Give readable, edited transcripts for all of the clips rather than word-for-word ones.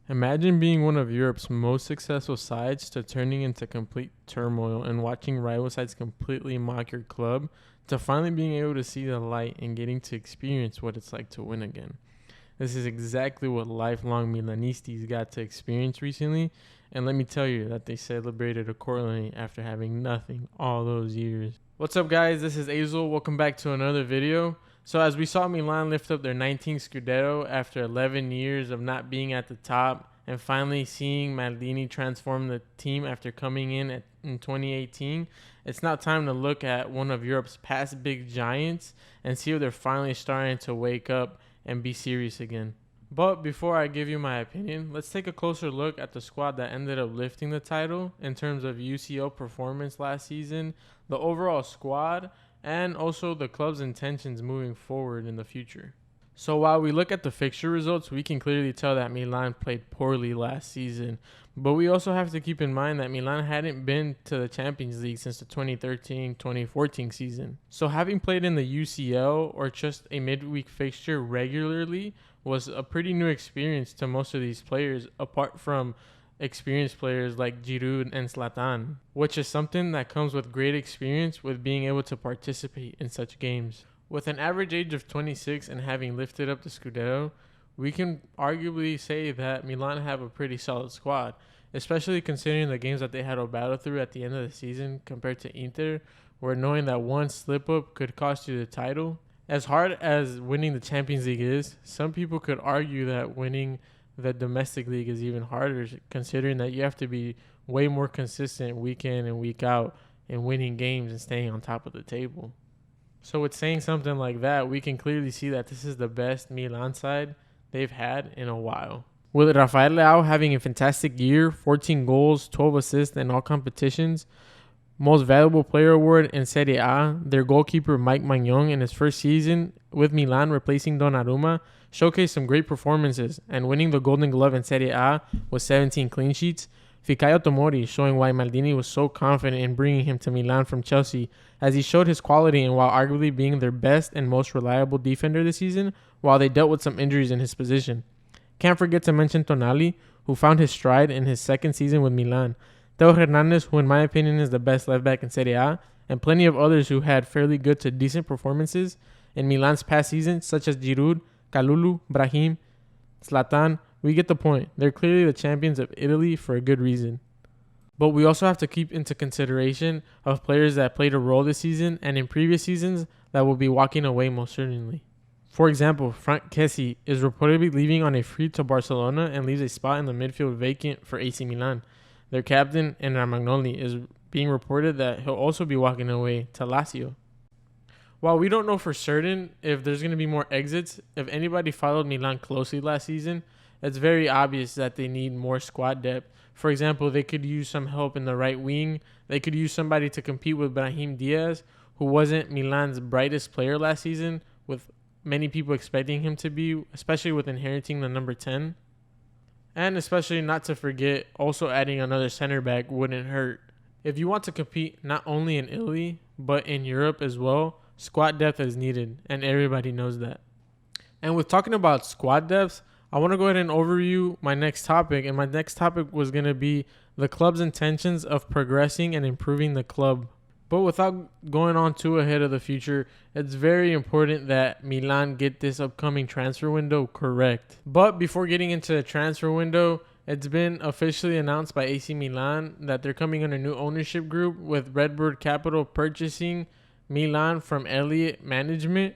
Imagine being one of Europe's most successful sides to turning into complete turmoil and watching rival sides completely mock your club to finally being able to see the light and getting to experience what it's like to win again. This is exactly what lifelong Milanistas got to experience recently, and let me tell you that they celebrated accordingly after having nothing all those years. What's up, guys? This is Azel. Welcome back to another video. So as we saw Milan lift up their 19th Scudetto after 11 years of not being at the top, and finally seeing Maldini transform the team after coming in 2018, it's now time to look at one of Europe's past big giants and see if they're finally starting to wake up and be serious again. But before I give you my opinion, let's take a closer look at the squad that ended up lifting the title in terms of UCL performance last season, the overall squad, and also the club's intentions moving forward in the future. So while we look at the fixture results, we can clearly tell that Milan played poorly last season. But we also have to keep in mind that Milan hadn't been to the Champions League since the 2013-2014 season. So having played in the UCL or just a midweek fixture regularly was a pretty new experience to most of these players, apart from experienced players like Giroud and Zlatan, which is something that comes with great experience with being able to participate in such games. With an average age of 26 and having lifted up the Scudetto, we can arguably say that Milan have a pretty solid squad, especially considering the games that they had to battle through at the end of the season compared to Inter, where knowing that one slip-up could cost you the title. As hard as winning the Champions League is, some people could argue that winning the domestic league is even harder, considering that you have to be way more consistent week in and week out in winning games and staying on top of the table. So with saying something like that, we can clearly see that this is the best Milan side they've had in a while. With Rafael Leao having a fantastic year, 14 goals, 12 assists in all competitions, most valuable player award in Serie A, their goalkeeper Mike Maignan in his first season with Milan replacing Donnarumma showcased some great performances and winning the Golden Glove in Serie A with 17 clean sheets. Fikayo Tomori showing why Maldini was so confident in bringing him to Milan from Chelsea, as he showed his quality and while arguably being their best and most reliable defender this season, while they dealt with some injuries in his position. Can't forget to mention Tonali, who found his stride in his second season with Milan, Theo Hernandez, who in my opinion is the best left back in Serie A, and plenty of others who had fairly good to decent performances in Milan's past season, such as Giroud, Kalulu, Brahim, Zlatan. We get the point. They're clearly the champions of Italy for a good reason. But we also have to keep into consideration of players that played a role this season and in previous seasons that will be walking away most certainly. For example, Frank Kessie is reportedly leaving on a free to Barcelona and leaves a spot in the midfield vacant for AC Milan. Their captain, Enra Magnoli, is being reported that he'll also be walking away to Lazio. While we don't know for certain if there's going to be more exits, if anybody followed Milan closely last season, it's very obvious that they need more squad depth. For example, they could use some help in the right wing. They could use somebody to compete with Brahim Diaz, who wasn't Milan's brightest player last season, with many people expecting him to be, especially with inheriting the number 10. And especially not to forget, also adding another center back wouldn't hurt. If you want to compete not only in Italy, but in Europe as well, squad depth is needed, and everybody knows that. And with talking about squad depth, I want to go ahead and overview my next topic. And my next topic was going to be the club's intentions of progressing and improving the club. But without going on too ahead of the future, it's very important that Milan get this upcoming transfer window correct. But before getting into the transfer window, it's been officially announced by AC Milan that they're coming under new ownership group, with Redbird Capital purchasing Milan from Elliott Management.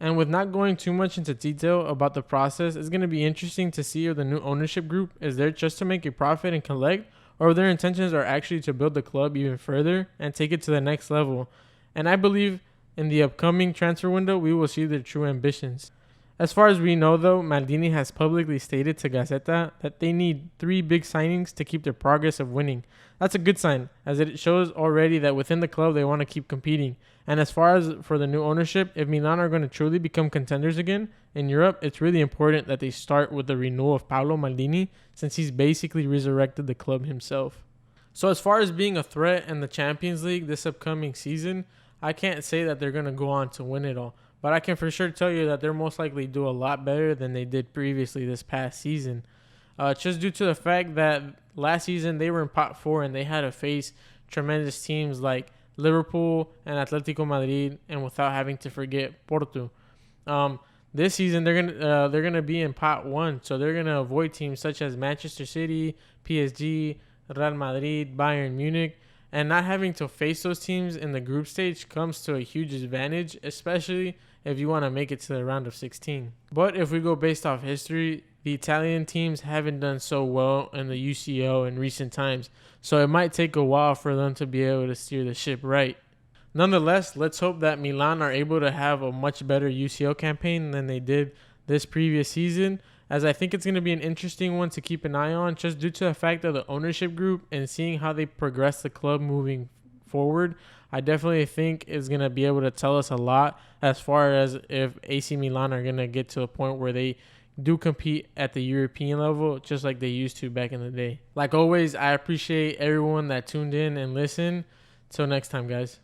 And with not going too much into detail about the process, it's going to be interesting to see if the new ownership group is there just to make a profit and collect, or if their intentions are actually to build the club even further and take it to the next level. And I believe in the upcoming transfer window, we will see their true ambitions. As far as we know, though, Maldini has publicly stated to Gazzetta that they need 3 big signings to keep their progress of winning. That's a good sign, as it shows already that within the club they want to keep competing. And as far as for the new ownership, if Milan are going to truly become contenders again in Europe, it's really important that they start with the renewal of Paolo Maldini, since he's basically resurrected the club himself. So as far as being a threat in the Champions League this upcoming season, I can't say that they're going to go on to win it all. But I can for sure tell you that they're most likely do a lot better than they did previously this past season. just due to the fact that last season they were in pot 4 and they had to face tremendous teams like Liverpool and Atletico Madrid, and without having to forget Porto. This season they're gonna be in pot 1, so they're gonna avoid teams such as Manchester City, PSG, Real Madrid, Bayern Munich, and not having to face those teams in the group stage comes to a huge advantage, especially if you want to make it to the round of 16. But if we go based off history, the Italian teams haven't done so well in the UCL in recent times, so it might take a while for them to be able to steer the ship right. Nonetheless, let's hope that Milan are able to have a much better UCL campaign than they did this previous season, as I think it's going to be an interesting one to keep an eye on, just due to the fact of the ownership group and seeing how they progress the club moving forward. I definitely think is going to be able to tell us a lot as far as if AC Milan are going to get to a point where they do compete at the European level, just like they used to back in the day. Like always, I appreciate everyone that tuned in and listened. Till next time, guys.